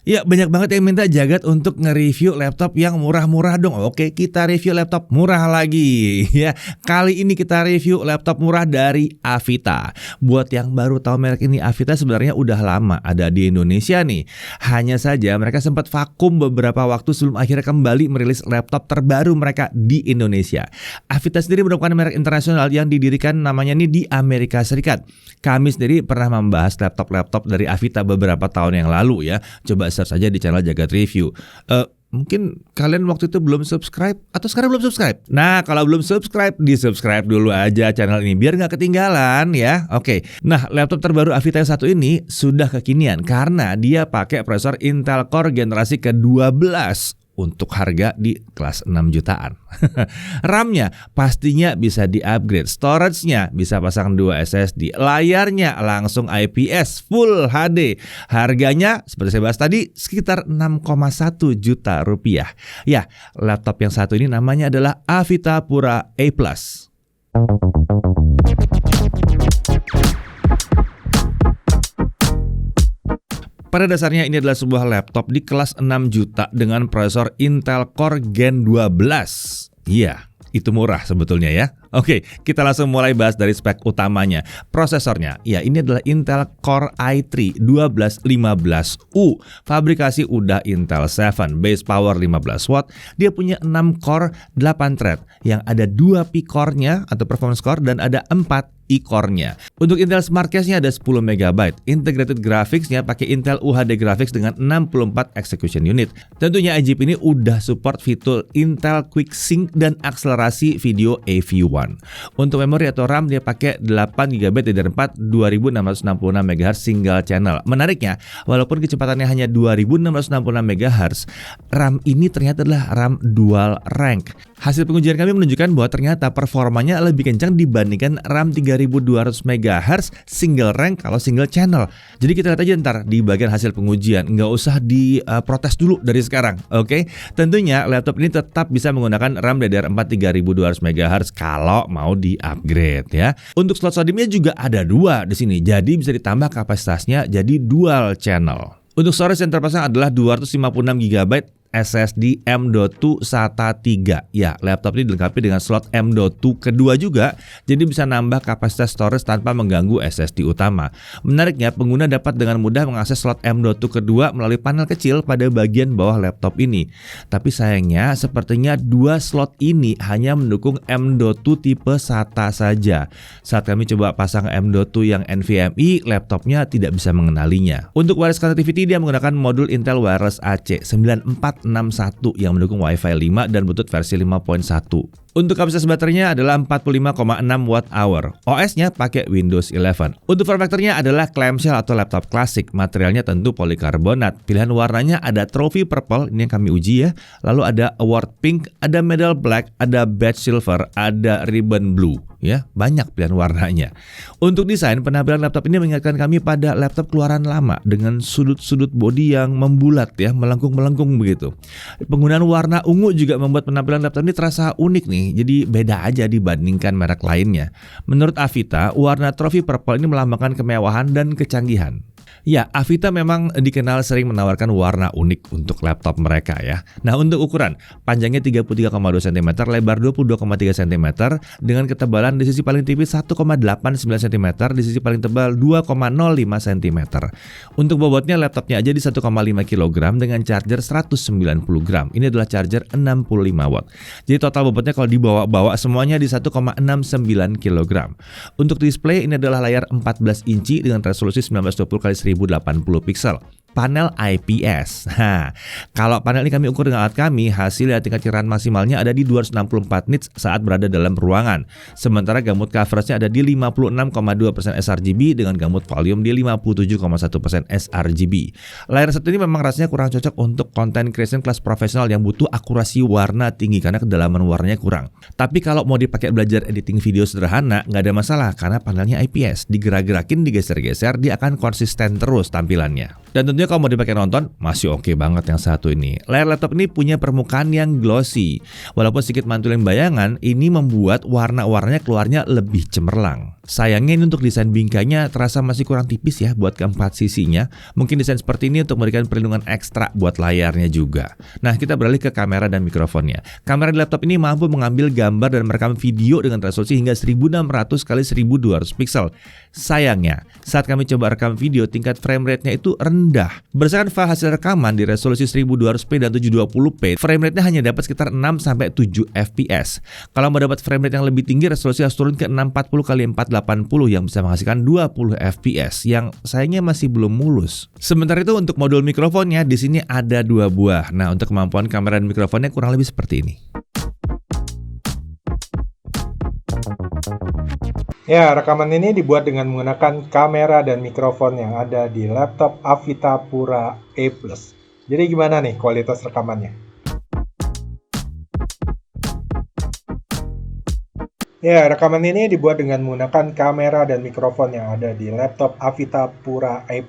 Ya, banyak banget yang minta Jagat untuk nge-review laptop yang murah-murah dong. Oke, kita review laptop murah lagi. Ya, kali ini kita review laptop murah dari Avita. Buat yang baru tahu merek ini, Avita sebenarnya udah lama ada di Indonesia nih. Hanya saja mereka sempat vakum beberapa waktu sebelum akhirnya kembali merilis laptop terbaru mereka di Indonesia. Avita sendiri merupakan merek internasional yang didirikan namanya nih di Amerika Serikat. Kami sendiri pernah membahas laptop-laptop dari Avita beberapa tahun yang lalu ya. Coba search aja di channel Jagat Review. Mungkin kalian waktu itu belum subscribe atau sekarang belum subscribe. Nah, kalau belum subscribe, di-subscribe dulu aja channel ini biar nggak ketinggalan ya. Oke. Nah, laptop terbaru Avita yang satu ini sudah kekinian karena dia pakai prosesor Intel Core generasi ke-12 untuk harga di kelas 6 jutaan. RAM-nya pastinya bisa di-upgrade, storage-nya bisa pasang 2 SSD, layarnya langsung IPS Full HD. Harganya seperti saya bahas tadi sekitar 6,1 juta rupiah. Ya, laptop yang satu ini namanya adalah Avita Pura A+. Pada dasarnya ini adalah sebuah laptop di kelas 6 juta dengan prosesor Intel Core Gen 12. Iya, itu murah sebetulnya ya. Oke, kita langsung mulai bahas dari spek utamanya. Prosesornya, ya ini adalah Intel Core i3 1215U. Fabrikasi udah Intel 7, base power 15 watt. Dia punya 6 core, 8 thread yang ada 2 P-core-nya atau performance core dan ada 4 E-core-nya. Untuk Intel Smart Cache-nya ada 10 MB. Integrated Graphics-nya pakai Intel UHD Graphics dengan 64 execution unit. Tentunya IGP ini udah support fitur Intel Quick Sync dan akselerasi video AV1. Untuk memori atau RAM dia pakai 8 GB DDR4 2666 MHz single channel. Menariknya, walaupun kecepatannya hanya 2666 MHz, RAM ini ternyata adalah RAM dual rank. Hasil pengujian kami menunjukkan bahwa ternyata performanya lebih kencang dibandingkan RAM 3200 MHz single rank kalau single channel. Jadi kita lihat aja ntar di bagian hasil pengujian, nggak usah diprotes dulu dari sekarang. Oke, tentunya laptop ini tetap bisa menggunakan RAM DDR4 3200 MHz kalau mau di-upgrade ya. Untuk slot SODIMM-nya juga ada 2 di sini, jadi bisa ditambah kapasitasnya jadi dual channel. Untuk storage yang terpasang adalah 256 GB SSD M.2 SATA 3. Ya, laptop ini dilengkapi dengan slot M.2 kedua juga, jadi bisa nambah kapasitas storage tanpa mengganggu SSD utama. Menariknya, pengguna dapat dengan mudah mengakses slot M.2 kedua melalui panel kecil pada bagian bawah laptop ini. Tapi sayangnya, sepertinya 2 slot ini hanya mendukung M.2 tipe SATA saja. Saat kami coba pasang M.2 yang NVMe, laptopnya tidak bisa mengenalinya. Untuk wireless connectivity, dia menggunakan modul Intel Wireless AC9461 yang mendukung Wi-Fi 5 dan Bluetooth versi 5.1. Untuk kapasitas baterainya adalah 45,6 Wh. OS-nya pakai Windows 11. Untuk form factor-nya adalah clamshell atau laptop klasik. Materialnya tentu polikarbonat. Pilihan warnanya ada Trophy Purple, ini yang kami uji ya. Lalu ada Award Pink, ada Medal Black, ada Badge Silver, ada Ribbon Blue. Ya, banyak pilihan warnanya. Untuk desain, penampilan laptop ini mengingatkan kami pada laptop keluaran lama dengan sudut-sudut bodi yang membulat ya, melengkung-melengkung begitu. Penggunaan warna ungu juga membuat penampilan laptop ini terasa unik nih. Jadi beda aja dibandingkan merek lainnya. Menurut Avita, warna Trophy Purple ini melambangkan kemewahan dan kecanggihan. Ya, Avita memang dikenal sering menawarkan warna unik untuk laptop mereka ya. Nah, untuk ukuran, panjangnya 33,2 cm, lebar 22,3 cm, dengan ketebalan di sisi paling tipis 1,89 cm, di sisi paling tebal 2,05 cm. Untuk bobotnya laptopnya aja di 1,5 kg dengan charger 190 gram. Ini adalah charger 65 watt. Jadi total bobotnya kalau dibawa-bawa semuanya di 1,69 kg. Untuk display ini adalah layar 14 inci dengan resolusi 1920 x 1080 pixel. Panel IPS. Nah, kalau panel ini kami ukur dengan alat kami, hasil tingkat cerahan maksimalnya ada di 264 nits saat berada dalam ruangan. Sementara gamut coveragenya ada di 56,2% sRGB dengan gamut volume di 57,1% sRGB. Layar satu ini memang rasanya kurang cocok untuk content creation kelas profesional yang butuh akurasi warna tinggi karena kedalaman warnanya kurang. Tapi kalau mau dipakai belajar editing video sederhana, nggak ada masalah karena panelnya IPS. Digerak-gerakin, digeser-geser, dia akan konsisten terus tampilannya. Dan tentunya Tapi kalau mau dipakai nonton, masih oke banget yang satu ini. Layar laptop ini punya permukaan yang glossy. Walaupun sedikit mantulin bayangan, ini membuat warna-warnanya keluarnya lebih cemerlang. Sayangnya ini untuk desain bingkainya terasa masih kurang tipis ya buat keempat sisinya. Mungkin desain seperti ini untuk memberikan perlindungan ekstra buat layarnya juga. Nah, kita beralih ke kamera dan mikrofonnya. Kamera di laptop ini mampu mengambil gambar dan merekam video dengan resolusi hingga 1600 x 1200 pixel. Sayangnya, saat kami coba rekam video, tingkat frame rate-nya itu rendah. Berdasarkan file hasil rekaman di resolusi 1200p dan 720p, frame rate-nya hanya dapat sekitar 6-7 fps. Kalau mau dapat frame rate yang lebih tinggi, resolusi harus turun ke 640 x 480 yang bisa menghasilkan 20 fps yang sayangnya masih belum mulus. Sementara itu untuk modul mikrofonnya di sini ada 2 buah. Nah, untuk kemampuan kamera dan mikrofonnya kurang lebih seperti ini. Ya, rekaman ini dibuat dengan menggunakan kamera dan mikrofon yang ada di laptop Avita Pura E+. Jadi gimana nih kualitas rekamannya? Ya, rekaman ini dibuat dengan menggunakan kamera dan mikrofon yang ada di laptop Avita Pura E+.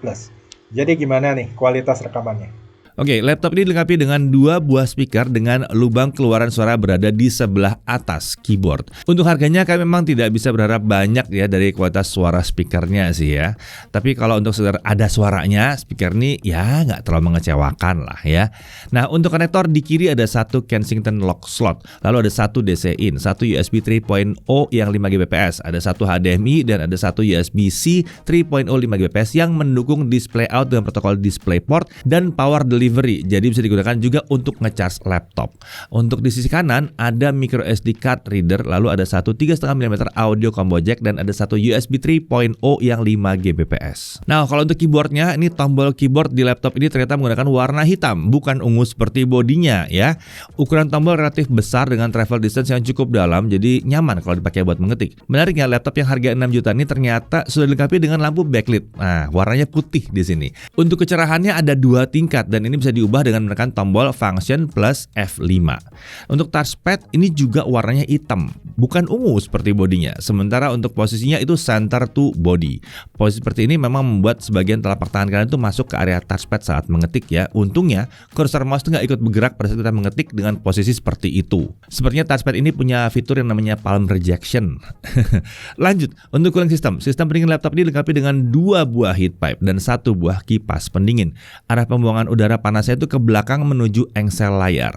Jadi gimana nih kualitas rekamannya? Oke, laptop ini dilengkapi dengan 2 buah speaker dengan lubang keluaran suara berada di sebelah atas keyboard. Untuk harganya kami memang tidak bisa berharap banyak ya dari kualitas suara speakernya sih ya. Tapi kalau untuk sekedar ada suaranya, speaker ini ya nggak terlalu mengecewakan lah ya. Nah, untuk konektor di kiri ada satu Kensington lock slot, lalu ada satu DC in, satu USB 3.0 yang 5 Gbps, ada satu HDMI dan ada satu USB-C 3.0 5 Gbps yang mendukung display out dengan protokol DisplayPort dan power delivery. Jadi bisa digunakan juga untuk ngecas laptop. Untuk di sisi kanan ada micro SD card reader, lalu ada satu 3,5 mm audio combo jack dan ada satu USB 3.0 yang 5 Gbps. Nah, kalau untuk keyboardnya, ini tombol keyboard di laptop ini ternyata menggunakan warna hitam, bukan ungu seperti bodinya ya. Ukuran tombol relatif besar dengan travel distance yang cukup dalam, jadi nyaman kalau dipakai buat mengetik. Menariknya, laptop yang harga 6 juta ini ternyata sudah dilengkapi dengan lampu backlit. Nah, warnanya putih di sini. Untuk kecerahannya ada 2 tingkat dan ini bisa diubah dengan menekan tombol function plus F5. Untuk touchpad ini juga warnanya hitam, bukan ungu seperti bodinya. Sementara untuk posisinya itu center to body. Posisi seperti ini memang membuat sebagian telapak tangan kalian itu masuk ke area touchpad saat mengetik ya. Untungnya kursor mouse itu nggak ikut bergerak pada saat kita mengetik dengan posisi seperti itu. Sepertinya touchpad ini punya fitur yang namanya palm rejection. Lanjut, untuk cooling system. Sistem pendingin laptop ini dilengkapi dengan 2 buah heat pipe dan 1 buah kipas pendingin. Arah pembuangan udara panasnya itu ke belakang menuju engsel layar.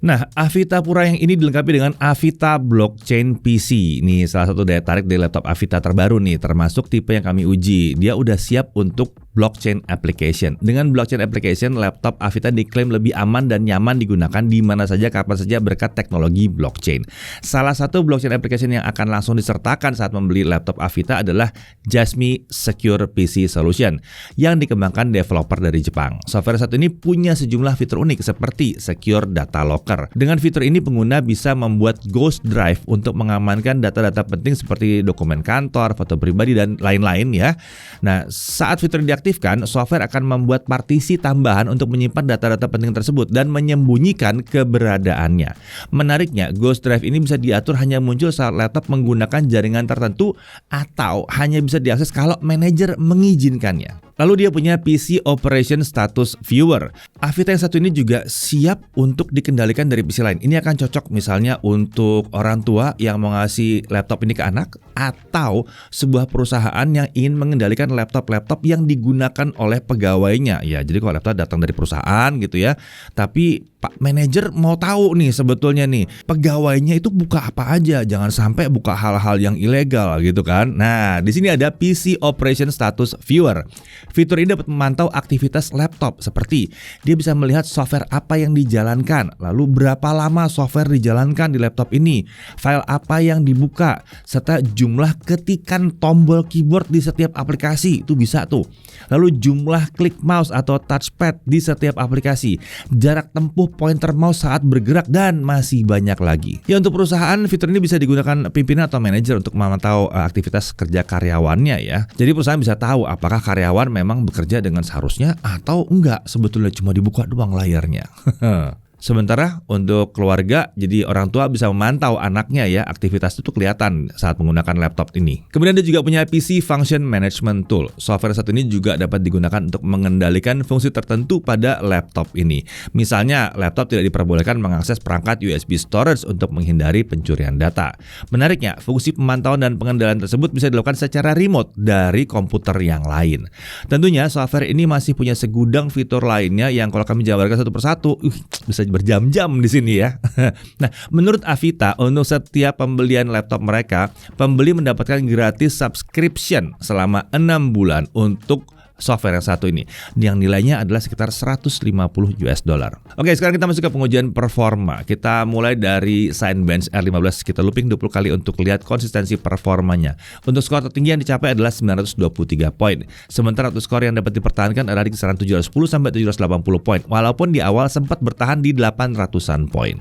Nah, Avita Pura yang ini dilengkapi dengan Avita Blockchain PC. Ini salah satu daya tarik dari laptop Avita terbaru nih, termasuk tipe yang kami uji. Dia udah siap untuk blockchain application. Dengan blockchain application, laptop Avita diklaim lebih aman dan nyaman digunakan di mana saja, kapan saja berkat teknologi blockchain. Salah satu blockchain application yang akan langsung disertakan saat membeli laptop Avita adalah Jasmy Secure PC Solution yang dikembangkan developer dari Jepang. Software satu ini punya sejumlah fitur unik seperti Secure Data Locker. Dengan fitur ini pengguna bisa membuat ghost drive untuk mengamankan data-data penting seperti dokumen kantor, foto pribadi dan lain-lain ya. Nah, saat fitur diaktifkan, software akan membuat partisi tambahan untuk menyimpan data-data penting tersebut dan menyembunyikan keberadaannya. Menariknya, ghost drive ini bisa diatur hanya muncul saat laptop menggunakan jaringan tertentu atau hanya bisa diakses kalau manajer mengizinkannya. Lalu dia punya PC Operation Status Viewer. Avita yang satu ini juga siap untuk dikendalikan dari PC lain. Ini akan cocok misalnya untuk orang tua yang mau ngasih laptop ini ke anak, atau sebuah perusahaan yang ingin mengendalikan laptop-laptop yang digunakan oleh pegawainya. Ya, jadi kalau laptop datang dari perusahaan gitu ya, tapi Pak manajer mau tahu nih sebetulnya nih pegawainya itu buka apa aja, jangan sampai buka hal-hal yang ilegal gitu kan. Nah, di sini ada PC Operation Status Viewer. Fitur ini dapat memantau aktivitas laptop seperti dia bisa melihat software apa yang dijalankan, lalu berapa lama software dijalankan di laptop ini, file apa yang dibuka, serta jumlah ketikan tombol keyboard di setiap aplikasi itu bisa tuh. Lalu jumlah klik mouse atau touchpad di setiap aplikasi, jarak tempuh pointer mouse saat bergerak dan masih banyak lagi. Ya, untuk perusahaan fitur ini bisa digunakan pimpinan atau manajer untuk memantau aktivitas kerja karyawannya ya. Jadi perusahaan bisa tahu apakah karyawan memang bekerja dengan seharusnya atau enggak, sebetulnya cuma dibuka doang layarnya. Sementara untuk keluarga, jadi orang tua bisa memantau anaknya ya, aktivitas itu kelihatan saat menggunakan laptop ini. Kemudian dia juga punya PC Function Management Tool. Software satu ini juga dapat digunakan untuk mengendalikan fungsi tertentu pada laptop ini. Misalnya, laptop tidak diperbolehkan mengakses perangkat USB storage untuk menghindari pencurian data. Menariknya, fungsi pemantauan dan pengendalian tersebut bisa dilakukan secara remote dari komputer yang lain. Tentunya, software ini masih punya segudang fitur lainnya yang kalau kami jabarkan satu persatu, bisa berjam-jam di sini ya. Nah, menurut Avita, untuk setiap pembelian laptop mereka, pembeli mendapatkan gratis subscription selama 6 bulan untuk software yang satu ini, yang nilainya adalah sekitar $150. Oke, sekarang kita masuk ke pengujian performa. Kita mulai dari Cinebench R15, kita looping 20 kali untuk lihat konsistensi performanya. Untuk skor tertinggi yang dicapai adalah 923 poin. Sementara untuk skor yang dapat dipertahankan adalah di kisaran 710 sampai 780 poin, walaupun di awal sempat bertahan di 800-an poin.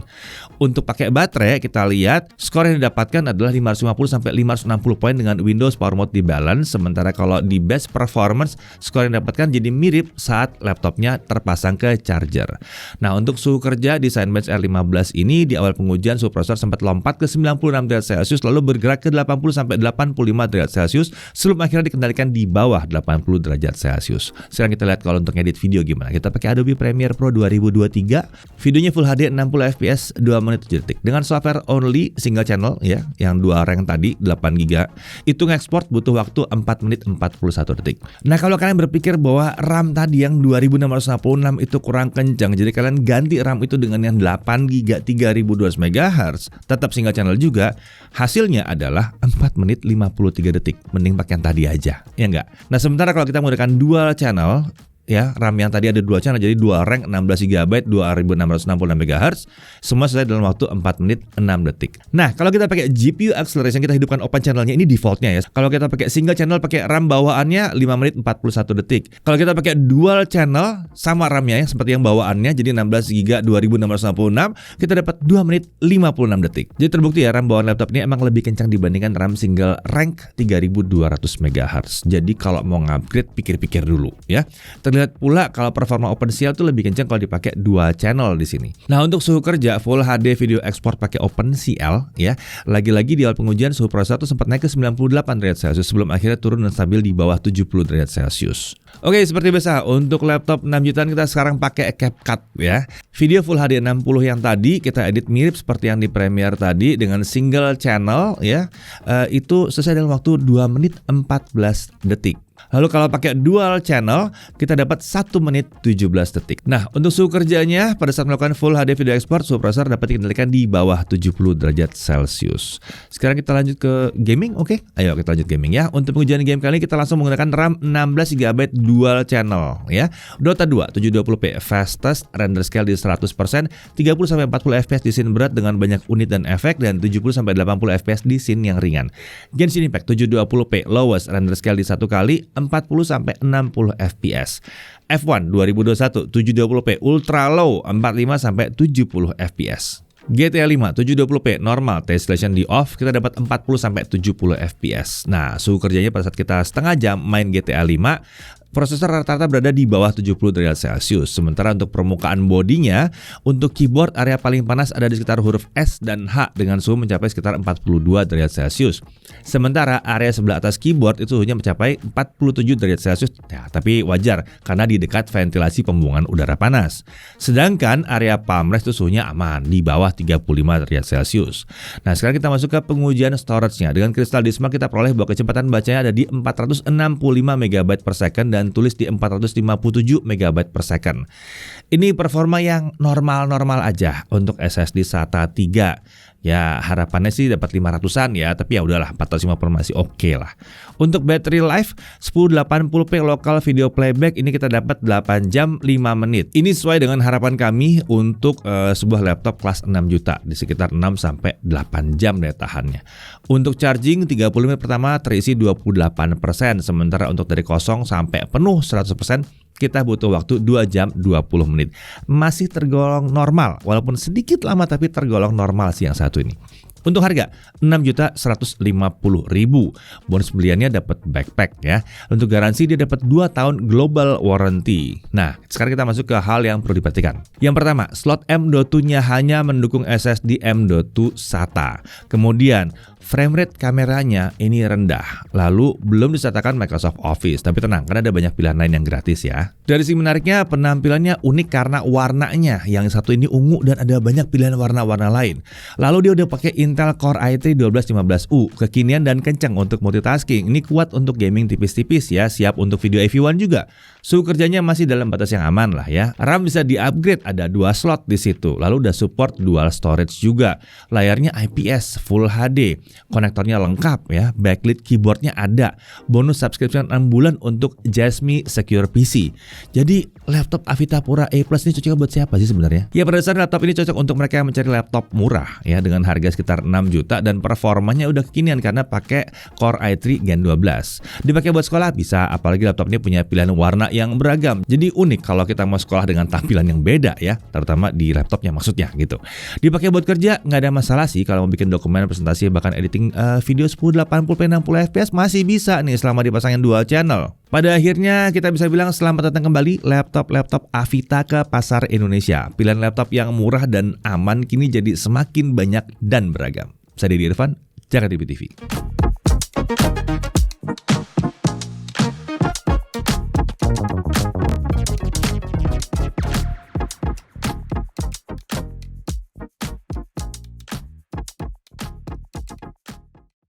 Untuk pakai baterai, kita lihat skor yang didapatkan adalah 550 sampai 560 poin dengan Windows Power Mode di balance. Sementara kalau di best performance, skor yang didapatkan jadi mirip saat laptopnya terpasang ke charger. Nah, untuk suhu kerja di Cinebench R15 ini di awal pengujian suhu prosesor sempat lompat ke 96 derajat Celcius lalu bergerak ke 80 sampai 85 derajat Celcius sebelum akhirnya dikendalikan di bawah 80 derajat Celcius. Sekarang kita lihat kalau untuk edit video gimana. Kita pakai Adobe Premiere Pro 2023. Videonya Full HD 60 fps 2 menit 7 detik. Dengan software only single channel ya, yang 2 rank tadi 8 GB. Itu ngekspor butuh waktu 4 menit 41 detik. Nah, kalau kalian berpikir bahwa RAM tadi yang 2666 itu kurang kencang, jadi kalian ganti RAM itu dengan yang 8 GB 3200 MHz, tetap single channel juga, hasilnya adalah 4 menit 53 detik. Mending pakai yang tadi aja, ya enggak? Nah, sementara kalau kita menggunakan dual channel, ya, RAM yang tadi ada 2 channel jadi 2 rank 16 GB 2666 MHz, semua selesai dalam waktu 4 menit 6 detik. Nah, kalau kita pakai GPU acceleration, kita hidupkan open channelnya, ini defaultnya ya. Kalau kita pakai single channel pakai RAM bawaannya 5 menit 41 detik. Kalau kita pakai dual channel sama RAM-nya ya, seperti yang bawaannya jadi 16 GB 2666, kita dapat 2 menit 56 detik. Jadi terbukti ya, RAM bawaan laptop ini emang lebih kencang dibandingkan RAM single rank 3200 MHz. Jadi kalau mau ngupgrade pikir-pikir dulu ya. Terlihat pula kalau performa OpenCL itu lebih kencang kalau dipakai 2 channel di sini. Nah, untuk suhu kerja Full HD video export pakai OpenCL ya. Lagi-lagi di awal pengujian suhu prosesor itu sempat naik ke 98 derajat Celcius sebelum akhirnya turun dan stabil di bawah 70 derajat Celcius. Oke, seperti biasa untuk laptop 6 jutaan kita sekarang pakai CapCut ya. Video Full HD 60 yang tadi kita edit mirip seperti yang di Premiere tadi dengan single channel ya. Itu selesai dalam waktu 2 menit 14 detik. Lalu kalau pakai dual channel, kita dapat 1 menit 17 detik. Nah, untuk suhu kerjanya, pada saat melakukan Full HD video export, suhu prosesor dapat dikendalikan di bawah 70 derajat Celcius. Sekarang kita lanjut ke gaming, oke? Ayo kita lanjut gaming ya. Untuk pengujian game kali ini kita langsung menggunakan RAM 16 GB dual channel ya. Dota 2 720p fastest, render scale di 100%, 30-40 fps di scene berat dengan banyak unit dan efek, dan 70-80 fps di scene yang ringan. Genshin Impact 720p lowest, render scale di 1 kali, 40-60 fps. F1 2021 720p ultra low, 45-70 fps. GTA 5 720p normal, tessellation di off, kita dapat 40-70 fps. Nah, suhu kerjanya pada saat kita setengah jam main GTA 5, prosesor rata-rata berada di bawah 70 derajat Celcius. Sementara untuk permukaan bodinya, untuk keyboard area paling panas ada di sekitar huruf S dan H dengan suhu mencapai sekitar 42 derajat Celcius. Sementara area sebelah atas keyboard itu suhunya mencapai 47 derajat Celcius. Ya, tapi wajar karena di dekat ventilasi pembuangan udara panas. Sedangkan area palm rest itu suhunya aman di bawah 35 derajat Celcius. Nah, sekarang kita masuk ke pengujian storage-nya. Dengan Crystal Disma kita peroleh bahwa kecepatan bacanya ada di 465 MB per second dan tulis di 457 MB per second. Ini performa yang normal-normal aja untuk SSD SATA 3. Ya, harapannya sih dapat 500-an ya, tapi ya udahlah 450 masih oke lah. Untuk battery life 1080p local video playback ini kita dapat 8 jam 5 menit. Ini sesuai dengan harapan kami untuk sebuah laptop kelas 6 juta di sekitar 6 sampai 8 jam daya tahannya. Untuk charging 30 menit pertama terisi 28%, sementara untuk dari kosong sampai penuh 100% kita butuh waktu 2 jam 20 menit. Masih tergolong normal, walaupun sedikit lama tapi tergolong normal sih yang satu ini. Untuk harga 6.150.000. Bonus beliannya dapat backpack ya. Untuk garansi dia dapat 2 tahun global warranty. Nah, sekarang kita masuk ke hal yang perlu diperhatikan. Yang pertama, slot M.2-nya hanya mendukung SSD M.2 SATA. Kemudian, frame rate kameranya ini rendah. Lalu belum disertakan Microsoft Office. Tapi tenang, karena ada banyak pilihan lain yang gratis ya. Dari sisi menariknya, penampilannya unik karena warnanya. Yang satu ini ungu dan ada banyak pilihan warna-warna lain. Lalu dia udah pakai Intel Core i3 1215U, kekinian dan kencang untuk multitasking. Ini kuat untuk gaming tipis-tipis ya, siap untuk video AV1 juga. Suhu kerjanya masih dalam batas yang aman lah ya. RAM bisa di-upgrade, ada 2 slot di situ. Lalu udah support dual storage juga. Layarnya IPS Full HD. Konektornya lengkap ya, backlit keyboardnya ada. Bonus subscription 6 bulan untuk Jasmy Secure PC. Jadi laptop Avitapura A+ ini cocok buat siapa sih sebenarnya? Ya pada dasarnya laptop ini cocok untuk mereka yang mencari laptop murah ya, dengan harga sekitar 6 juta dan performanya udah kekinian karena pakai Core i3 Gen 12. Dipakai buat sekolah bisa, apalagi laptop ini punya pilihan warna yang beragam. Jadi unik kalau kita mau sekolah dengan tampilan yang beda ya, terutama di laptopnya maksudnya gitu. Dipakai buat kerja nggak ada masalah sih, kalau mau bikin dokumen, presentasi, bahkan editing video 1080p 60 fps masih bisa nih selama dipasangin dual channel. Pada akhirnya kita bisa bilang selamat datang kembali laptop Avita ke pasar Indonesia. Pilihan laptop yang murah dan aman kini jadi semakin banyak dan beragam. Saya Dedi Irfan, Jakarta TV.